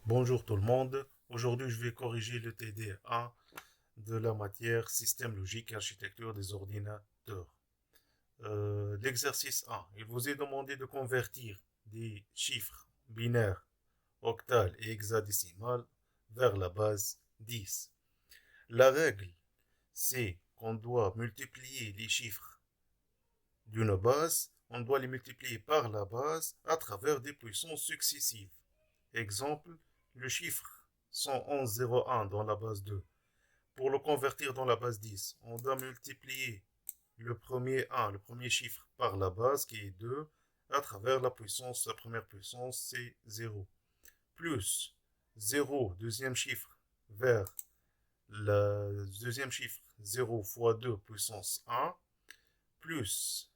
Bonjour tout le monde. Aujourd'hui, je vais corriger le TD1 de la matière Système logique et architecture des ordinateurs. L'exercice 1. Il vous est demandé de convertir des chiffres binaires, octales et hexadécimales vers la base 10. La règle, c'est qu'on doit multiplier les chiffres d'une base, on doit les multiplier par la base à travers des puissances successives. Exemple, le chiffre 111,01 dans la base 2. Pour le convertir dans la base 10, on doit multiplier le premier 1, le premier chiffre, par la base qui est 2, à travers la puissance, la première puissance, c'est 0. Plus 0, deuxième chiffre, vers le deuxième chiffre, 0 fois 2 puissance 1, plus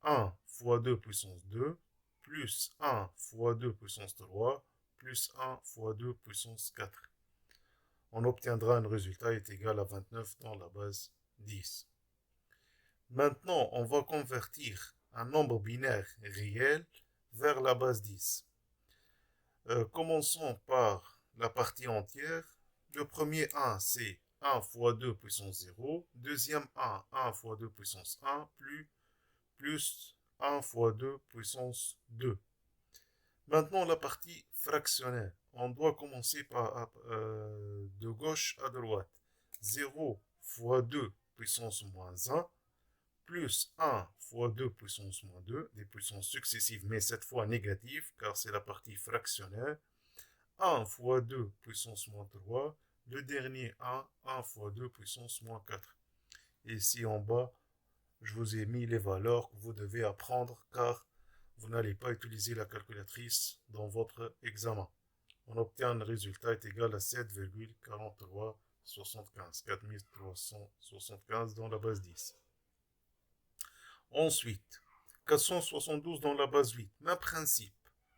1 fois 2 puissance 2, plus 1 fois 2 puissance 3, plus 1 fois 2 puissance 4. On obtiendra un résultat est égal à 29 dans la base 10. Maintenant, on va convertir un nombre binaire réel vers la base 10. Commençons par la partie entière. Le premier 1, c'est 1 fois 2 puissance 0. Deuxième 1 fois 2 puissance 1, plus 1 fois 2 puissance 2. Maintenant, la partie fractionnelle. On doit commencer de gauche à droite. 0 fois 2 puissance moins 1, plus 1 fois 2 puissance moins 2, des puissances successives, mais cette fois négatives, car c'est la partie fractionnelle. 1 fois 2 puissance moins 3, le dernier 1 fois 2 puissance moins 4. Et ici en bas, je vous ai mis les valeurs que vous devez apprendre, car vous n'allez pas utiliser la calculatrice dans votre examen. On obtient un résultat est égal à 7,4375, 4375 dans la base 10. Ensuite, 472 dans la base 8, même principe.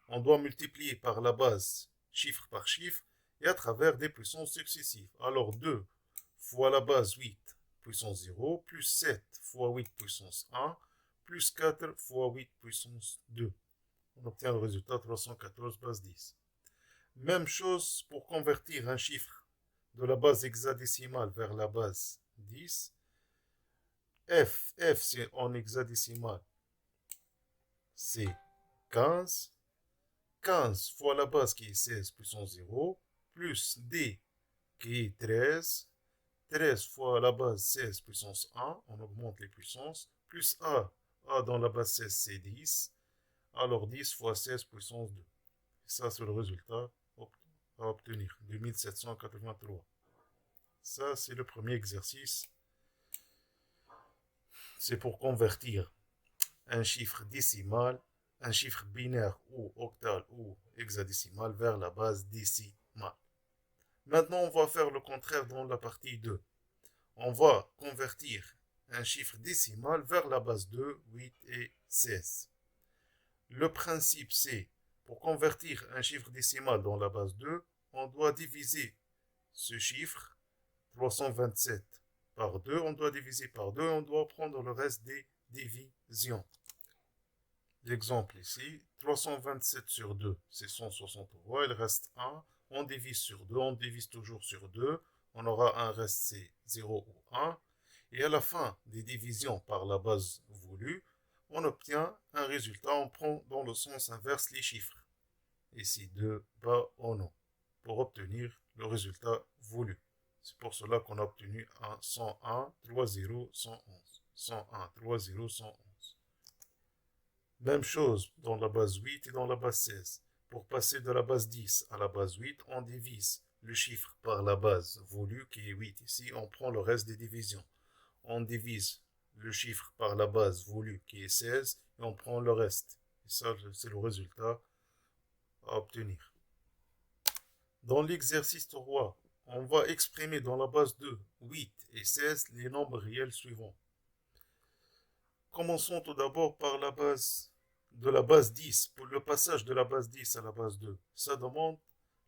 On doit multiplier par la base, chiffre par chiffre, et à travers des puissances successives. Alors 2 fois la base 8 puissance 0, plus 7 fois 8 puissance 1, plus 4 fois 8 puissance 2. On obtient le résultat 314 base 10. Même chose pour convertir un chiffre de la base hexadécimale vers la base 10. F c'est en hexadécimal, c'est 15. 15 fois la base qui est 16 puissance 0, plus D qui est 13. 13 fois la base 16 puissance 1, on augmente les puissances, plus A dans la base 16 c'est 10, alors 10 fois 16 puissance 2. Et ça c'est le résultat à obtenir, 2783. Ça c'est le premier exercice, c'est pour convertir un chiffre décimal, un chiffre binaire ou octal ou hexadécimal vers la base décimale. Maintenant, on va faire le contraire dans la partie 2. On va convertir un chiffre décimal vers la base 2, 8 et 16. Le principe, c'est pour convertir un chiffre décimal dans la base 2, on doit diviser ce chiffre, 327, par 2. On doit diviser par 2, on doit prendre le reste des divisions. L'exemple ici, 327 sur 2, c'est 163, il reste 1. On divise sur 2, on divise toujours sur 2. On aura un reste, c'est 0 ou 1. Et à la fin des divisions par la base voulue, on obtient un résultat. On prend dans le sens inverse les chiffres. Ici, de bas en haut, pour obtenir le résultat voulu. C'est pour cela qu'on a obtenu un 101, 30, 111. 101, 30, 111. Même chose dans la base 8 et dans la base 16. Pour passer de la base 10 à la base 8, on divise le chiffre par la base voulue qui est 8. Ici, on prend le reste des divisions. On divise le chiffre par la base voulue qui est 16 et on prend le reste. Et ça, c'est le résultat à obtenir. Dans l'exercice 3, on va exprimer dans la base 2, 8 et 16 les nombres réels suivants. Commençons tout d'abord par la base de la base 10. Pour le passage de la base 10 à la base 2, ça demande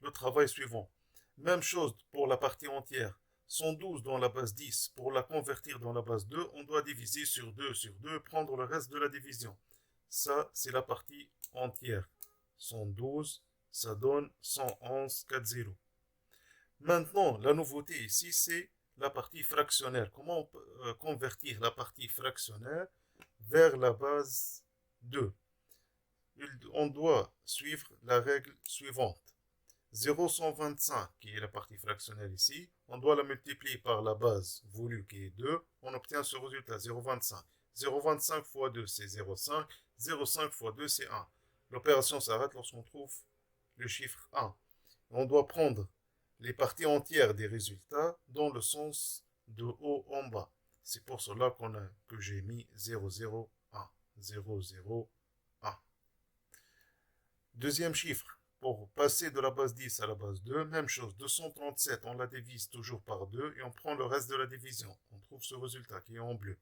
le travail suivant. Même chose pour la partie entière. 112 dans la base 10. Pour la convertir dans la base 2, on doit diviser sur 2 et prendre le reste de la division. Ça, c'est la partie entière. 112, ça donne 111,40. Maintenant, la nouveauté ici, c'est la partie fractionnaire. Comment on peut convertir la partie fractionnaire vers la base 2? On doit suivre la règle suivante. 0,125, qui est la partie fractionnelle ici, on doit la multiplier par la base voulue qui est 2, on obtient ce résultat 0,25. 0,25 fois 2, c'est 0,5. 0,5 fois 2, c'est 1. L'opération s'arrête lorsqu'on trouve le chiffre 1. On doit prendre les parties entières des résultats dans le sens de haut en bas. C'est pour cela que j'ai mis 0,01. 0,01. Deuxième chiffre. Pour passer de la base 10 à la base 2, même chose, 237, on la divise toujours par 2 et on prend le reste de la division. On trouve ce résultat qui est en bleu.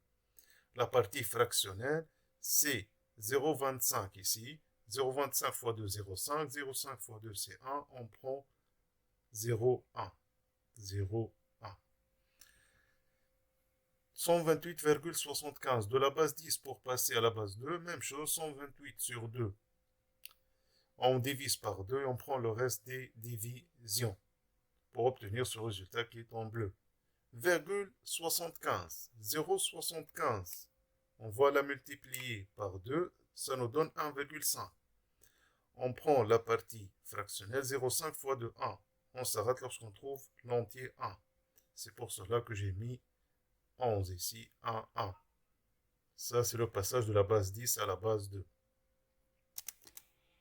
La partie fractionnelle, c'est 0,25 ici. 0,25 fois 2, 0,5. 0,5 fois 2, c'est 1. On prend 0,1. 0,1. 128,75 de la base 10 pour passer à la base 2, même chose, 128 sur 2. On divise par 2 et on prend le reste des divisions pour obtenir ce résultat qui est en bleu. 0,75. 0,75. On va la multiplier par 2, ça nous donne 1,5. On prend la partie fractionnelle, 0,5 fois 2, 1. On s'arrête lorsqu'on trouve l'entier 1. C'est pour cela que j'ai mis 11 ici, 1, 1. Ça, c'est le passage de la base 10 à la base 2.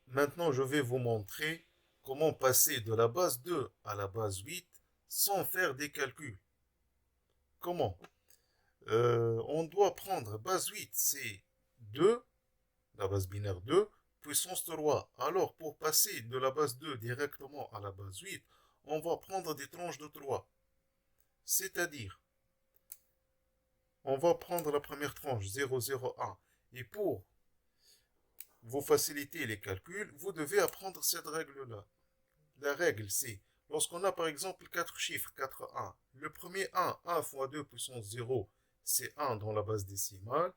Maintenant, je vais vous montrer comment passer de la base 2 à la base 8 sans faire des calculs. Comment? On doit prendre base 8, c'est 2, la base binaire 2, puissance 3. Alors, pour passer de la base 2 directement à la base 8, on va prendre des tranches de 3. C'est-à-dire, on va prendre la première tranche, 0,01. Et pour vous faciliter les calculs, vous devez apprendre cette règle-là. La règle, c'est, lorsqu'on a par exemple 4 chiffres, 4 1, le premier 1 fois 2 puissance 0, c'est 1 dans la base décimale.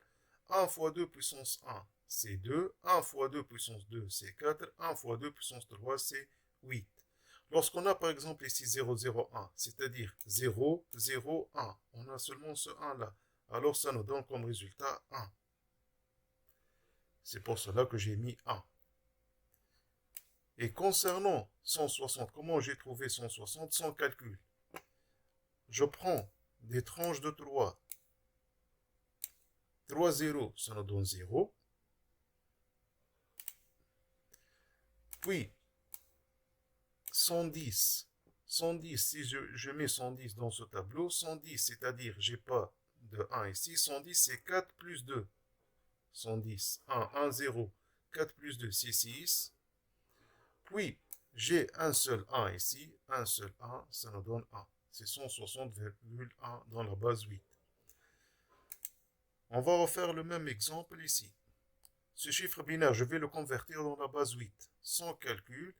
1 fois 2 puissance 1, c'est 2. 1 fois 2 puissance 2, c'est 4. 1 fois 2 puissance 3, c'est 8. Lorsqu'on a par exemple ici 0,01, c'est-à-dire 0, 0, 1, on a seulement ce 1-là. Alors ça nous donne comme résultat 1. C'est pour cela que j'ai mis 1. Et concernant 160, comment j'ai trouvé 160 sans calcul? Je prends des tranches de 3. 3 0, ça nous donne 0. Puis, 110. 110, si je mets 110 dans ce tableau, 110, c'est-à-dire, j'ai pas de 1 ici. 110, c'est 4 plus 2. 110, 1, 1, 0. 4 plus 2, c'est 6. Puis, j'ai un seul 1 ici. Un seul 1, ça nous donne 1. C'est 160,1 dans la base 8. On va refaire le même exemple ici. Ce chiffre binaire, je vais le convertir dans la base 8. Sans calcul,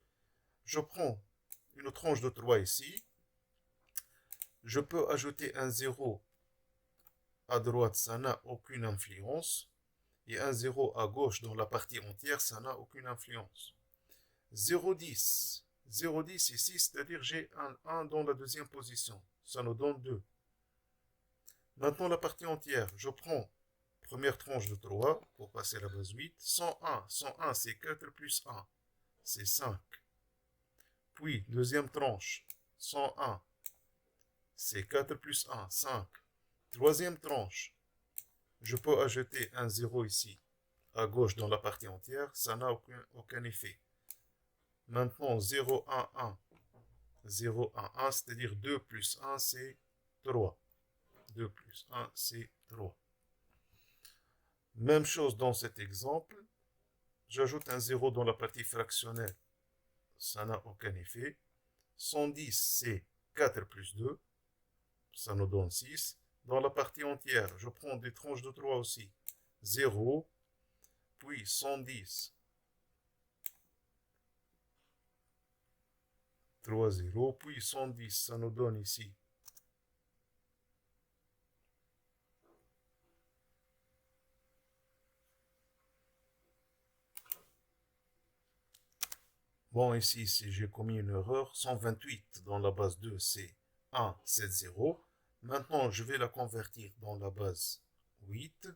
je prends une tranche de 3 ici. Je peux ajouter un 0 à droite, ça n'a aucune influence. Et un 0 à gauche dans la partie entière, ça n'a aucune influence. 0,10. 0,10 ici, c'est-à-dire j'ai un 1 dans la deuxième position. Ça nous donne 2. Maintenant, la partie entière, je prends première tranche de 3 pour passer à la base 8. 101. 101, c'est 4 plus 1. C'est 5. Puis, deuxième tranche. 101. C'est 4 plus 1. 5. Troisième tranche. Je peux ajouter un 0 ici, à gauche dans la partie entière. Ça n'a aucun effet. Maintenant, 0, 1, 1. 0, 1, 1, c'est-à-dire 2 plus 1, c'est 3. 2 plus 1, c'est 3. Même chose dans cet exemple. J'ajoute un 0 dans la partie fractionnelle. Ça n'a aucun effet. 110, c'est 4 plus 2. Ça nous donne 6. Dans la partie entière, je prends des tranches de 3 aussi. 0, puis 110. 3, 0, puis 110. Ça nous donne ici Bon, ici, si j'ai commis une erreur, 128 dans la base 2, c'est 1, 7, 0. Maintenant, je vais la convertir dans la base 8.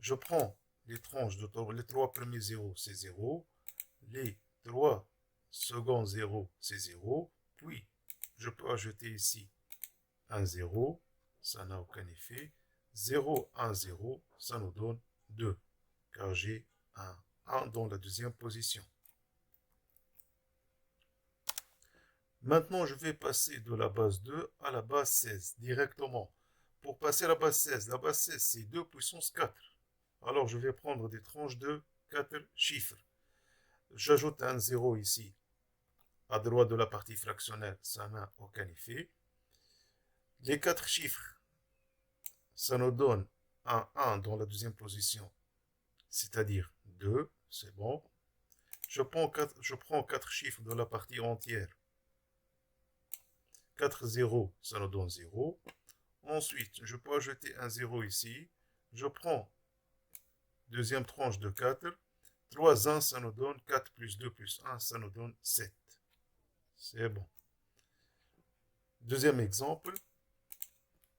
Je prends les tranches les trois premiers zéros, c'est 0. Les trois seconds zéros, c'est 0. Puis, je peux ajouter ici un 0. Ça n'a aucun effet. 0, 1, 0, ça nous donne 2. Car j'ai un 1 dans la deuxième position. Maintenant, je vais passer de la base 2 à la base 16 directement. Pour passer à la base 16 c'est 2 puissance 4. Alors, je vais prendre des tranches de 4 chiffres. J'ajoute un 0 ici, à droite de la partie fractionnelle, ça n'a aucun effet. Les 4 chiffres, ça nous donne un 1 dans la deuxième position, c'est-à-dire 2, c'est bon. Je prends 4 chiffres de la partie entière. 4 0, ça nous donne 0. Ensuite, je peux ajouter un 0 ici. Je prends deuxième tranche de 4. 3 1, ça nous donne 4 plus 2 plus 1, ça nous donne 7. C'est bon. Deuxième exemple,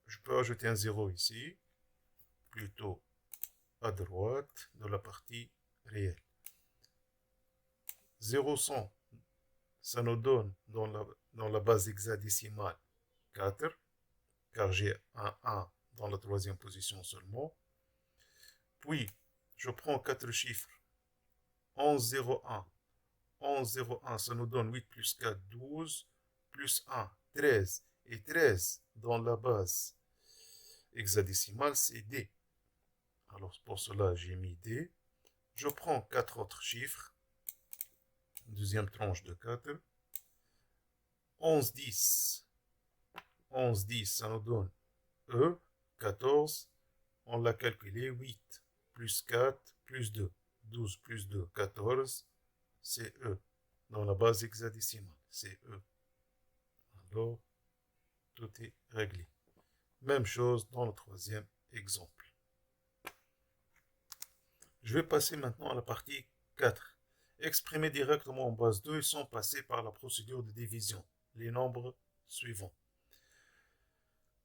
je peux ajouter un 0 ici, plutôt à droite de la partie réelle. 0 100, ça nous donne dans la base hexadécimale 4, car j'ai un 1 dans la troisième position seulement. Puis, je prends 4 chiffres. 11 0 1. 11 0 1, ça nous donne 8 plus 4, 12, plus 1, 13. Et 13 dans la base hexadécimale, c'est D. Alors pour cela, j'ai mis D. Je prends 4 autres chiffres. Deuxième tranche de 4. 11 10. 11 10, ça nous donne E. 14. On l'a calculé. 8 plus 4 plus 2. 12 plus 2, 14. C'est E. Dans la base hexadécimale, c'est E. Alors, tout est réglé. Même chose dans le troisième exemple. Je vais passer maintenant à la partie 4. Exprimer directement en base 2 sans passer par la procédure de division. Les nombres suivants.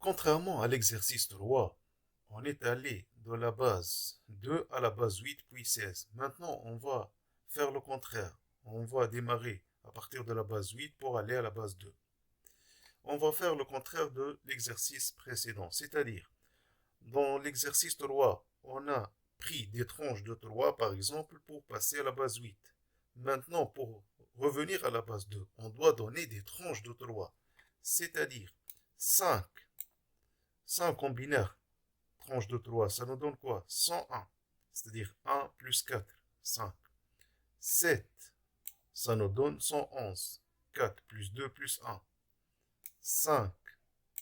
Contrairement à l'exercice 3, on est allé de la base 2 à la base 8 puis 16. Maintenant, on va faire le contraire. On va démarrer à partir de la base 8 pour aller à la base 2. On va faire le contraire de l'exercice précédent, c'est-à-dire, dans l'exercice 3, on a pris des tranches de 3, par exemple, pour passer à la base 8. Maintenant, pour revenir à la base 2, on doit donner des tranches de 3, c'est-à-dire 5. 5 en binaire, tranche de 3, ça nous donne quoi? 101, c'est-à-dire 1 plus 4, 5. 7, ça nous donne 111, 4 plus 2 plus 1. 5,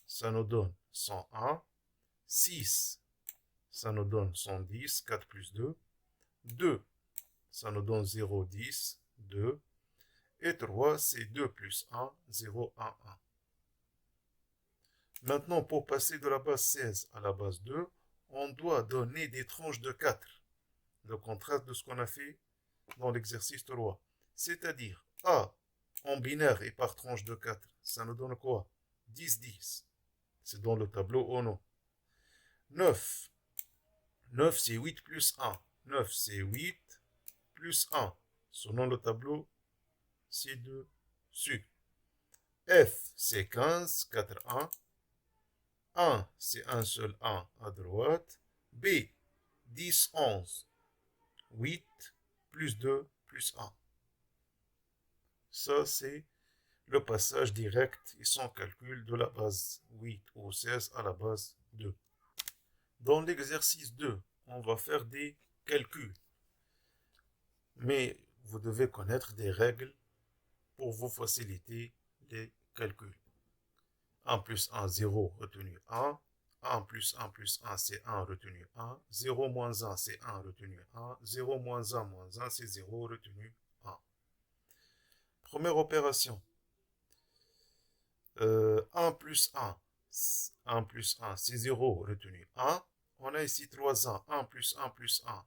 ça nous donne 101. 6, ça nous donne 110, 4 plus 2. 2, ça nous donne 0, 10, 2. Et 3, c'est 2 plus 1, 0, 1, 1. Maintenant, pour passer de la base 16 à la base 2, on doit donner des tranches de 4. Le contraste de ce qu'on a fait dans l'exercice 3. C'est-à-dire, A en binaire et par tranche de 4, ça nous donne quoi? 10, 10. C'est dans le tableau ou non? 9. 9, c'est 8 plus 1. 9, c'est 8 plus 1. Selon le tableau ci-dessus. F, c'est 15, 4, 1. 1, c'est un seul 1 à droite. B, 10, 11. 8 plus 2 plus 1. Ça, c'est le passage direct et sans calcul de la base 8 ou 16 à la base 2. Dans l'exercice 2, on va faire des calculs. Mais vous devez connaître des règles pour vous faciliter les calculs. 1 plus 1, 0, retenu 1. 1 plus 1 plus 1, c'est 1, retenu 1. 0 moins 1, c'est 1, retenu 1. 0 moins 1 moins 1, c'est 0, retenu 1. Première opération. 1 plus 1. 1 plus 1, c'est 0, retenu 1. On a ici 3 1. 1 plus 1 plus 1.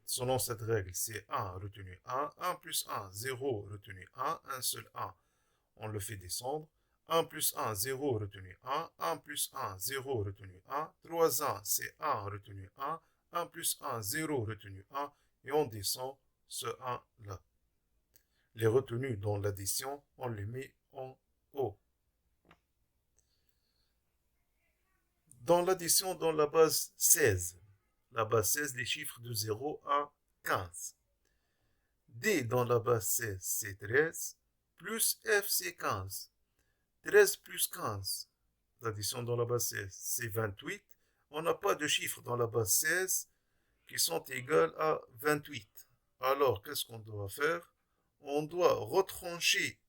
selon cette règle, c'est 1 retenu 1, 1 plus 1, 0 retenu 1 seul 1, on le fait descendre. 1 plus 1, 0 retenu 1 plus 1, 0 retenu 1, 3 1, c'est 1 retenu 1 plus 1, 0 retenu 1, et on descend ce 1-là. Les retenues dans l'addition, on les met en haut. Dans l'addition, dans la base 16, les chiffres de 0 à 15. D dans la base 16, c'est 13, plus F, c'est 15. 13 plus 15, l'addition dans la base 16, c'est 28. On n'a pas de chiffres dans la base 16 qui sont égales à 28. Alors, qu'est-ce qu'on doit faire? On doit retrancher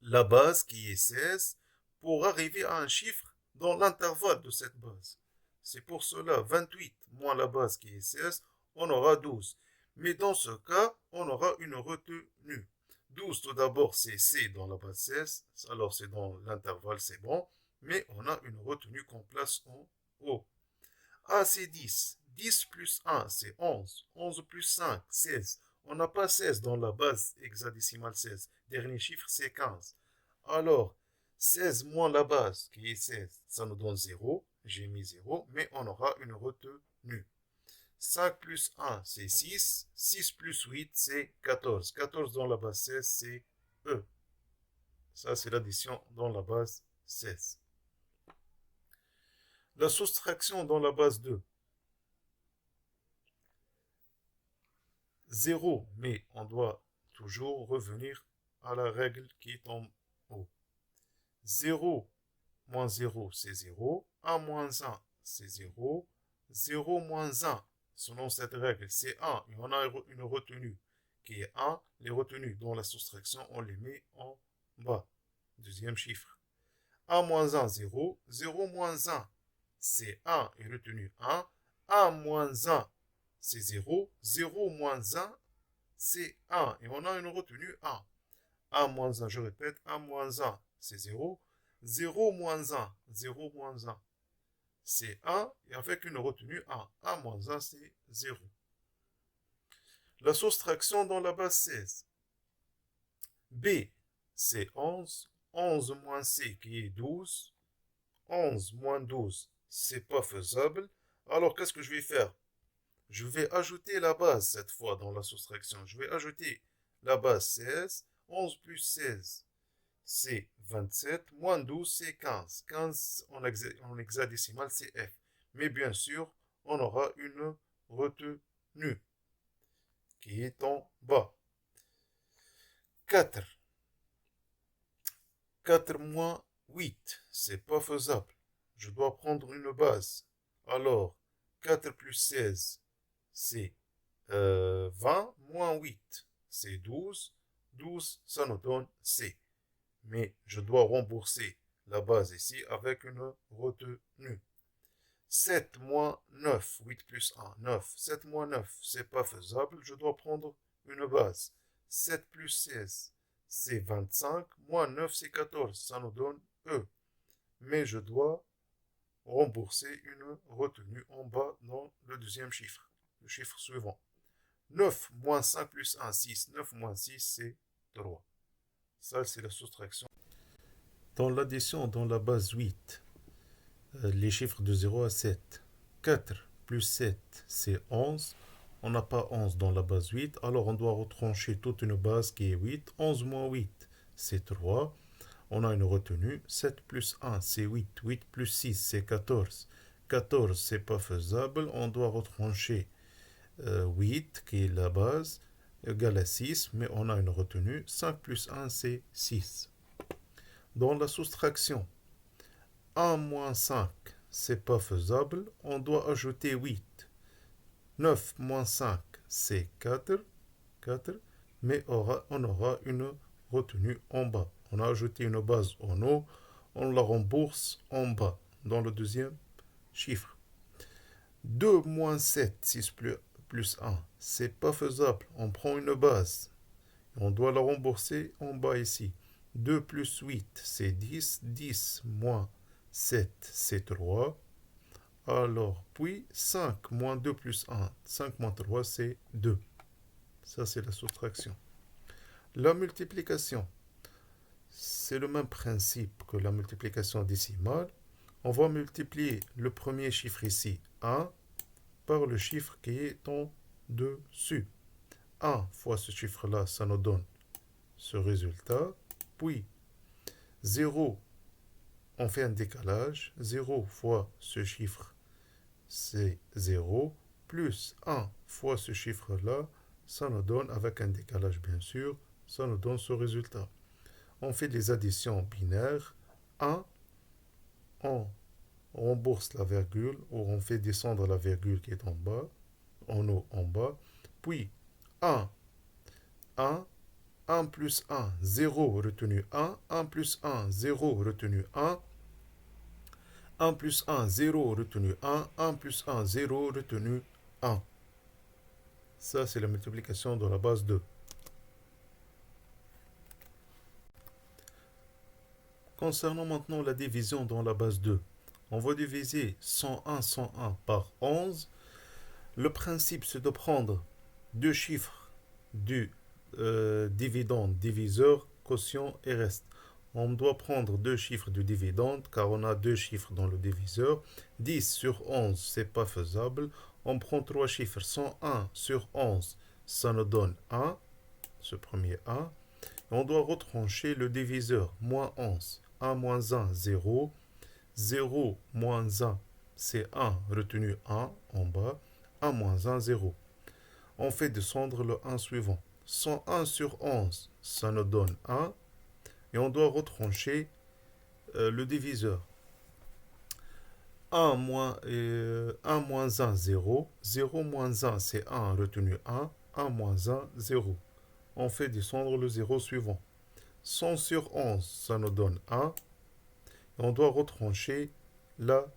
la base qui est 16 pour arriver à un chiffre dans l'intervalle de cette base. C'est pour cela, 28 moins la base qui est 16, on aura 12. Mais dans ce cas, on aura une retenue. 12 tout d'abord, c'est C dans la base 16, alors c'est dans l'intervalle, c'est bon, mais on a une retenue qu'on place en haut. A, c'est 10. 10 plus 1, c'est 11. 11 plus 5, 16. On n'a pas 16 dans la base hexadécimale 16. Dernier chiffre, c'est 15. Alors, 16 moins la base, qui est 16, ça nous donne 0. J'ai mis 0, mais on aura une retenue. 5 plus 1, c'est 6. 6 plus 8, c'est 14. 14 dans la base 16, c'est E. Ça, c'est l'addition dans la base 16. La soustraction dans la base 2. 0, mais on doit toujours revenir à la règle qui est en haut. 0 moins 0, c'est 0. 1 moins 1, c'est 0. 0 moins 1, selon cette règle, c'est 1. Et on a une retenue qui est 1. Les retenues dans la soustraction, on les met en bas. Deuxième chiffre. 1 moins 1, 0. 0 moins 1, c'est 1 et retenu 1. 1 moins 1, c'est 0. 0 moins 1, c'est 1. Et on a une retenue 1. 1 moins 1, je répète, 1 moins 1, c'est 0. 0 moins 1, 0 moins 1, c'est 1. Et avec une retenue 1. 1 moins 1, c'est 0. La soustraction dans la base 16. B, c'est 11. 11 moins C qui est 12. 11 moins 12, c'est pas faisable. Alors, qu'est-ce que je vais faire? Je vais ajouter la base cette fois dans la soustraction. Je vais ajouter la base 16. 11 plus 16, c'est 27. Moins 12, c'est 15. 15 en hexadécimal, c'est F. Mais bien sûr, on aura une retenue qui est en bas. 4. 4 moins 8, c'est pas faisable. Je dois prendre une base. Alors, 4 plus 16, c'est 20, moins 8, c'est 12. 12, ça nous donne C. Mais je dois rembourser la base ici avec une retenue. 7 moins 9, 8 plus 1, 9. 7 moins 9, c'est pas faisable. Je dois prendre une base. 7 plus 16, c'est 25. Moins 9, c'est 14. Ça nous donne E. Mais je dois rembourser une retenue en bas dans le deuxième chiffre. Le chiffre suivant. 9 moins 5 plus 1, 6. 9 moins 6, c'est 3. Ça, c'est la soustraction. Dans l'addition, dans la base 8, les chiffres de 0 à 7. 4 plus 7, c'est 11. On n'a pas 11 dans la base 8, alors on doit retrancher toute une base qui est 8. 11 moins 8, c'est 3. On a une retenue. 7 plus 1, c'est 8. 8 plus 6, c'est 14. 14, c'est pas faisable. On doit retrancher 8, qui est la base, égale à 6, mais on a une retenue. 5 plus 1, c'est 6. Dans la soustraction, 1 moins 5, c'est pas faisable. On doit ajouter 8. 9 moins 5, c'est 4. 4, mais on aura une retenue en bas. On a ajouté une base en haut, on la rembourse en bas, dans le deuxième chiffre. 2 moins 7, 6 plus 1, c'est pas faisable. On prend une base, on doit la rembourser en bas ici. 2 plus 8, c'est 10. 10 moins 7, c'est 3. Alors, puis 5 moins 2 plus 1. 5 moins 3, c'est 2. Ça, c'est la soustraction. La multiplication, c'est le même principe que la multiplication décimale. On va multiplier le premier chiffre ici, 1, par le chiffre qui est en dessus. 1 fois ce chiffre-là, ça nous donne ce résultat. Puis 0, on fait un décalage. 0 fois ce chiffre, c'est 0. Plus 1 fois ce chiffre-là, ça nous donne, avec un décalage bien sûr, ça nous donne ce résultat. On fait des additions binaires. 1, on rembourse la virgule, ou on fait descendre la virgule qui est en bas, en haut, en bas. Puis 1, 1, 1 plus 1, 0 retenu 1, 1 plus 1, 0 retenu 1, 1 plus 1, 0 retenu 1, 1 plus 1, 0 retenu 1. Ça, c'est la multiplication dans la base 2. Concernant maintenant la division dans la base 2, on va diviser 101 par 11. Le principe, c'est de prendre deux chiffres du dividende, diviseur, quotient et reste. On doit prendre deux chiffres du dividende car on a deux chiffres dans le diviseur. 10 sur 11, c'est pas faisable. On prend trois chiffres. 101 sur 11, ça nous donne 1, ce premier 1. Et on doit retrancher le diviseur, moins 11. 1 moins 1, 0. 0 moins 1, c'est 1 retenu 1 en bas. 1 moins 1, 0. On fait descendre le 1 suivant. 101 sur 11, ça nous donne 1. Et on doit retrancher le diviseur. 1 moins 1, 0. 0 moins 1, c'est 1 retenu 1. 1 moins 1, 0. On fait descendre le 0 suivant. 100 sur 11, ça nous donne 1. Et on doit retrancher le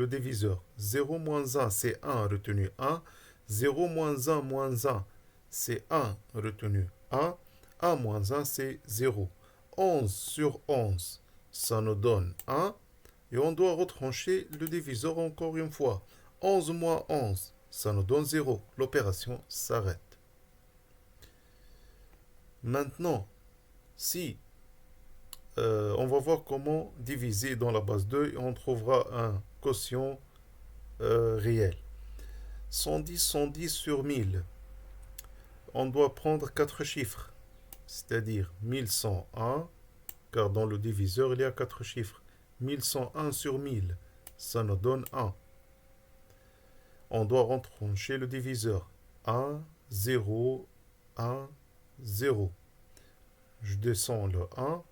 diviseur. 0 moins 1, c'est 1 retenu 1. 0 moins 1 moins 1, c'est 1 retenu 1. 1 moins 1, c'est 0. 11 sur 11, ça nous donne 1. Et on doit retrancher le diviseur encore une fois. 11 moins 11, ça nous donne 0. L'opération s'arrête. Maintenant, si on va voir comment diviser dans la base 2 et on trouvera un quotient réel. 110 sur 1000. On doit prendre 4 chiffres, c'est-à-dire 1101, car dans le diviseur il y a 4 chiffres. 1101 sur 1000, ça nous donne 1. On doit retrancher le diviseur. 1, 0, 1, 0. Je descends le 1.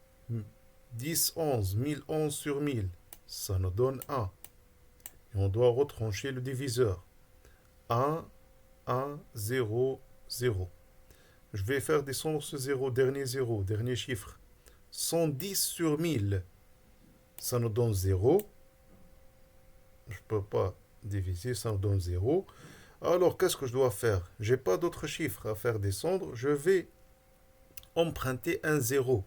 10, 11, 1011 sur 1000, ça nous donne 1. Et on doit retrancher le diviseur. 1, 1, 0, 0. Je vais faire descendre ce 0, dernier chiffre. 110 sur 1000, ça nous donne 0. Je ne peux pas diviser, ça nous donne 0. Alors, qu'est-ce que je dois faire? Je n'ai pas d'autres chiffres à faire descendre. Je vais emprunter un 0.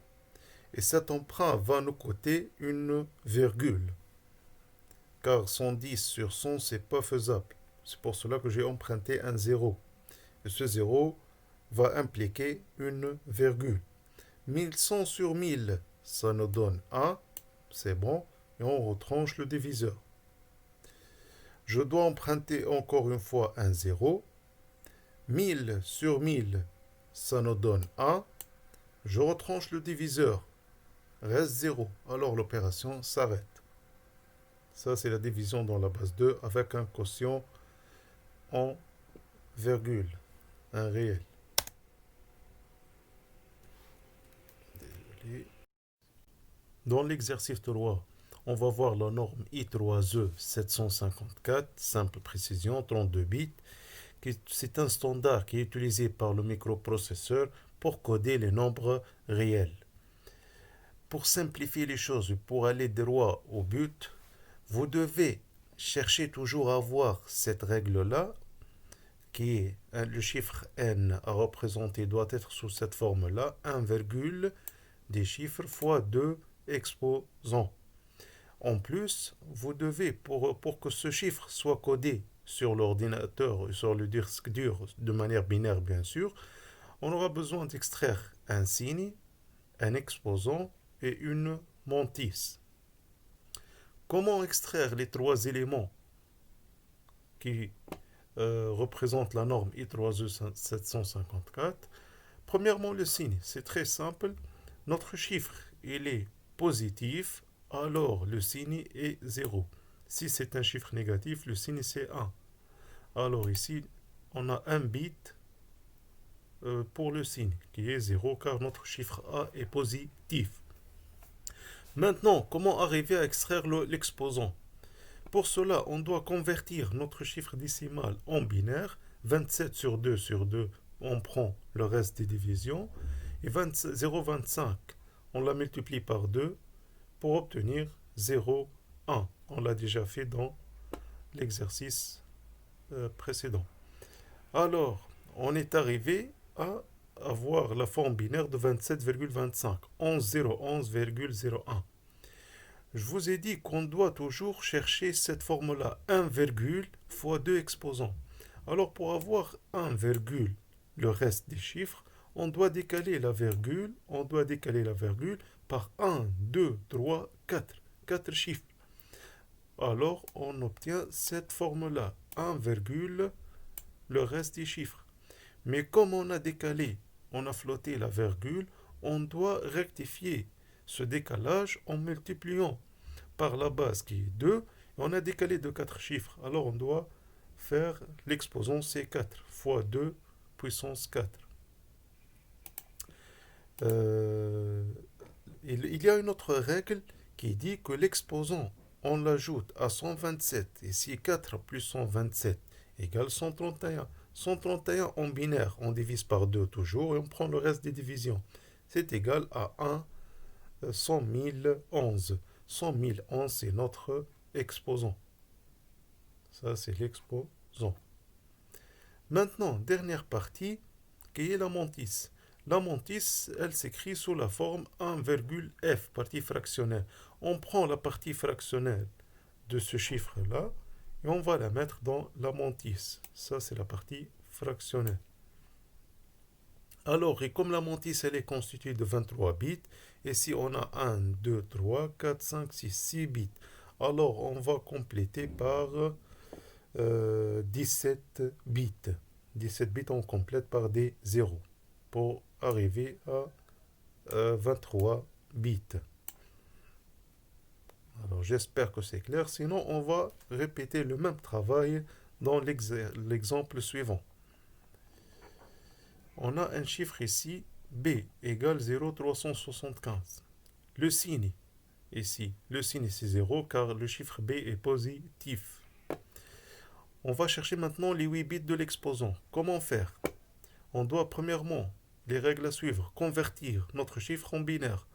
Et cet emprunt va nous coûter une virgule. Car 110 sur 100, c'est pas faisable. C'est pour cela que j'ai emprunté un 0. Et ce 0 va impliquer une virgule. 1100 sur 1000, ça nous donne 1. C'est bon. Et on retranche le diviseur. Je dois emprunter encore une fois un 0. 1000 sur 1000, ça nous donne 1. Je retranche le diviseur. Reste 0. Alors l'opération s'arrête. Ça, c'est la division dans la base 2 avec un quotient en virgule, un réel. Désolé. Dans l'exercice 3, on va voir la norme I3E 754, simple précision, 32 bits. C'est un standard qui est utilisé par le microprocesseur pour coder les nombres réels. Pour simplifier les choses et pour aller droit au but, vous devez chercher toujours à avoir cette règle-là, qui est le chiffre n à représenter doit être sous cette forme-là, 1, des chiffres fois 2 exposants. En plus, vous devez, pour que ce chiffre soit codé sur l'ordinateur, sur le disque dur, de manière binaire bien sûr, on aura besoin d'extraire un signe, un exposant et une mantis. Comment extraire les trois éléments qui représentent la norme I3E754? Premièrement, le signe, c'est très simple. Notre chiffre, il est positif, alors le signe est 0. Si c'est un chiffre négatif, le signe c'est 1. Alors ici, on a un bit pour le signe, qui est 0, car notre chiffre A est positif. Maintenant, comment arriver à extraire l'exposant? Pour cela, on doit convertir notre chiffre décimal en binaire. 27 sur 2 sur 2, on prend le reste des divisions. Et 0,25, on la multiplie par 2 pour obtenir 0,1. On l'a déjà fait dans l'exercice précédent. Alors, on est arrivé à avoir la forme binaire de 27,25, 11,011,01. Je vous ai dit qu'on doit toujours chercher cette forme-là, 1, fois 2 exposants. Alors pour avoir 1, le reste des chiffres, on doit décaler la virgule par 1, 2, 3, 4. 4 chiffres. Alors on obtient cette forme-là, 1, le reste des chiffres. Mais comme on a décalé, on a flotté la virgule, on doit rectifier ce décalage en multipliant par la base qui est 2, et on a décalé de 4 chiffres. Alors on doit faire l'exposant C4 fois 2 puissance 4. Il y a une autre règle qui dit que l'exposant, on l'ajoute à 127, et si 4 plus 127 égale 131. 131 en binaire, on divise par 2 toujours, et on prend le reste des divisions. C'est égal à 1 100 011. 100 011, c'est notre exposant. Ça, c'est l'exposant. Maintenant, dernière partie, qui est la mantis. La mantis, elle s'écrit sous la forme 1,f, partie fractionnelle. On prend la partie fractionnelle de ce chiffre-là et on va la mettre dans la mantis. Ça, c'est la partie fractionnelle. Alors, et comme la mantis, elle est constituée de 23 bits, et si on a 1, 2, 3, 4, 5, 6, 6 bits, alors on va compléter par 17 bits. 17 bits, on complète par des zéros pour arriver à 23 bits. Alors, j'espère que c'est clair. Sinon, on va répéter le même travail dans l'exemple suivant. On a un chiffre ici, B égale 0,375. Le signe, ici, le signe c'est 0 car le chiffre B est positif. On va chercher maintenant les 8 bits de l'exposant. Comment faire? On doit premièrement, les règles à suivre, convertir notre chiffre en binaire.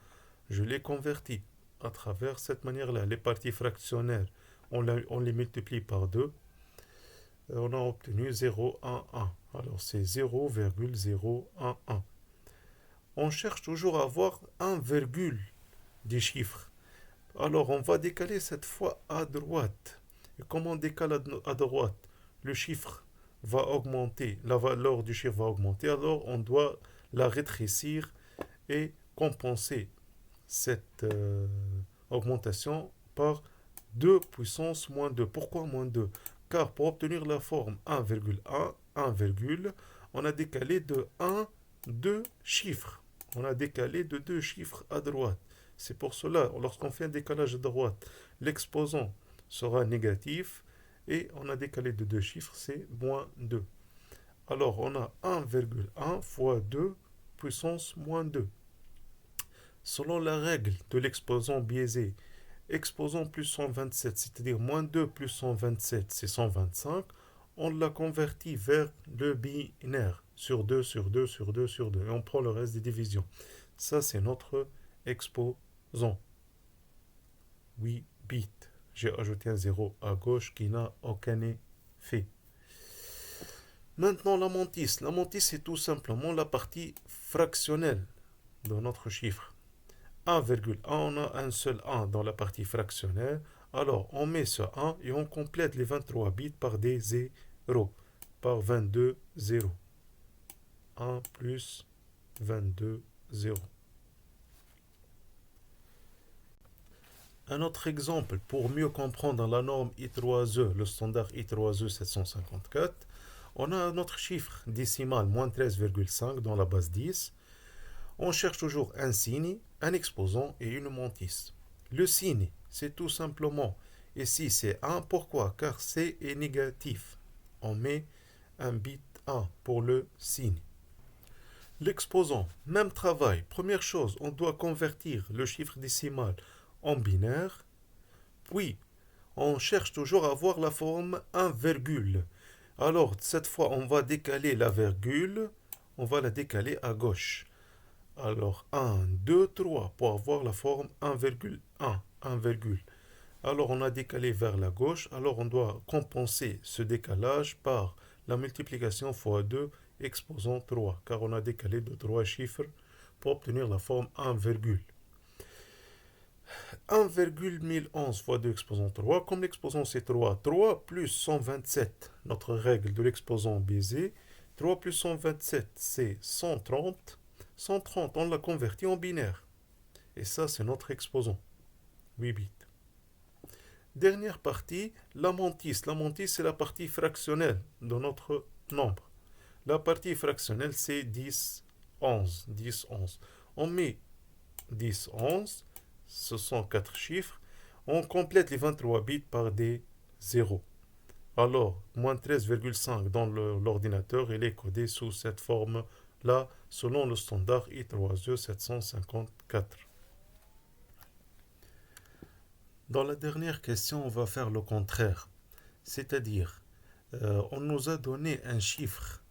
Je l'ai converti à travers cette manière-là. Les parties fractionnelles, on les multiplie par 2. On a obtenu 0,11. Alors c'est 0,011. On cherche toujours à avoir un virgule des chiffres. Alors on va décaler cette fois à droite. Et comme on décale à droite, le chiffre va augmenter, la valeur du chiffre va augmenter, alors on doit la rétrécir et compenser cette augmentation par 2 puissance moins 2. Pourquoi moins 2? Car pour obtenir la forme 1,1, 1, on a décalé de 1, 2 chiffres. On a décalé de 2 chiffres à droite. C'est pour cela, lorsqu'on fait un décalage à droite, l'exposant sera négatif et on a décalé de 2 chiffres, c'est moins 2. Alors on a 1,1 fois 2 puissance moins 2. Selon la règle de l'exposant biaisé, exposant plus 127, c'est-à-dire moins 2 plus 127, c'est 125, on l'a converti vers le binaire, sur 2, sur 2, sur 2, sur 2, et on prend le reste des divisions. Ça, c'est notre exposant. 8 bits. J'ai ajouté un 0 à gauche qui n'a aucun effet. Maintenant, la mantis. La mantis, c'est tout simplement la partie fractionnelle de notre chiffre. 1,1, on a un seul 1 dans la partie fractionnelle. Alors, on met ce 1 et on complète les 23 bits par des 0, par 22 0. 1 plus 22 0. Un autre exemple, pour mieux comprendre la norme I3E, le standard I3E 754, on a notre chiffre décimal moins 13,5 dans la base 10. On cherche toujours un signe, un exposant et une mantis. Le signe, c'est tout simplement, ici c'est 1, pourquoi? Car C est négatif. On met un bit 1 pour le signe. L'exposant, même travail. Première chose, on doit convertir le chiffre décimal en binaire. Puis, on cherche toujours à avoir la forme 1, virgule. Alors, cette fois, on va décaler la virgule. On va la décaler à gauche. Alors, 1, 2, 3 pour avoir la forme 1,1. 1, virgule. Alors, on a décalé vers la gauche. Alors, on doit compenser ce décalage par la multiplication fois 2 exposant 3. Car on a décalé de 3 chiffres pour obtenir la forme 1, virgule. 1,1011 fois 2 exposant 3. Comme l'exposant c'est 3, 3 plus 127, notre règle de l'exposant baisé. 3 plus 127, c'est 130. 130, on l'a converti en binaire. Et ça, c'est notre exposant. 8 bits. Dernière partie, la mantis. La mantis, c'est la partie fractionnelle de notre nombre. La partie fractionnelle, c'est 10, 11. 10, 11. On met 10, 11. Ce sont 4 chiffres. On complète les 23 bits par des 0. Alors, moins 13,5 dans l'ordinateur, il est codé sous cette forme-là, selon le standard I3E 754. Dans la dernière question, on va faire le contraire. C'est-à-dire, on nous a donné un chiffre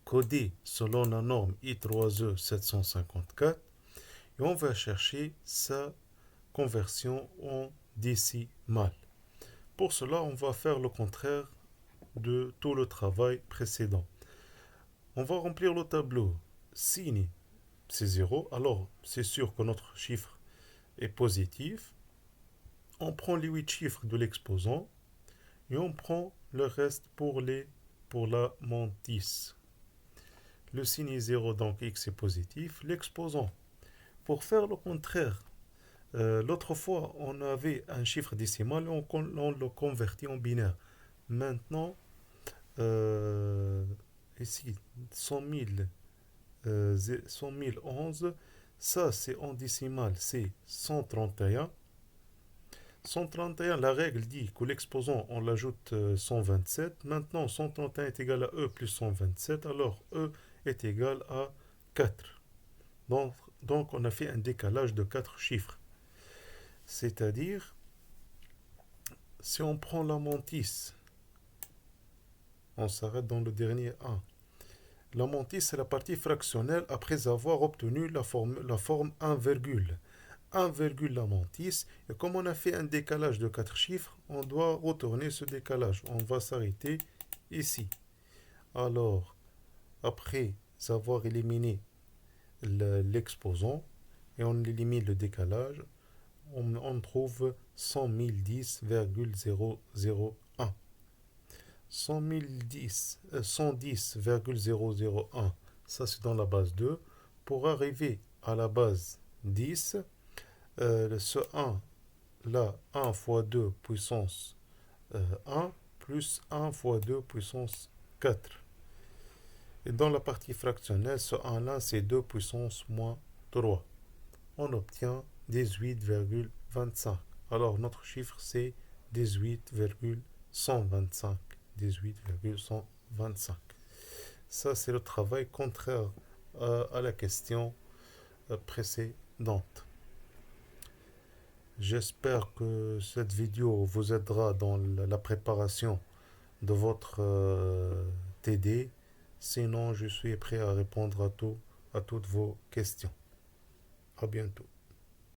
codé selon la norme I3E 754 et on va chercher sa conversion en décimale. Pour cela, on va faire le contraire de tout le travail précédent. On va remplir le tableau. Signe, c'est 0. Alors, c'est sûr que notre chiffre est positif. On prend les 8 chiffres de l'exposant et on prend le reste pour la mantis. Le signe est 0, donc x est positif. L'exposant. Pour faire le contraire, l'autre fois, on avait un chiffre décimal et on le convertit en binaire. Maintenant, ici, 100 011, ça c'est en décimal, c'est 131. 131, la règle dit que l'exposant, on l'ajoute 127. Maintenant, 131 est égal à E plus 127, alors E est égal à 4. Donc on a fait un décalage de 4 chiffres. C'est-à-dire, si on prend la mantis, on s'arrête dans le dernier 1. La mantis, c'est la partie fractionnelle après avoir obtenu la forme 1, virgule. 1, la mantis. Et comme on a fait un décalage de 4 chiffres, on doit retourner ce décalage. On va s'arrêter ici. Alors, après avoir éliminé l'exposant et on élimine le décalage, on trouve 110,001. 110,001, ça c'est dans la base 2. Pour arriver à la base 10, ce 1, là, 1 fois 2 puissance 1, plus 1 fois 2 puissance 4. Et dans la partie fractionnelle, ce 1 là, c'est 2 puissance moins 3. On obtient 18,25. Alors notre chiffre, c'est 18,125. 18,125. Ça, c'est le travail contraire à la question précédente. J'espère que cette vidéo vous aidera dans la préparation de votre TD. Sinon, je suis prêt à répondre à toutes vos questions. À bientôt.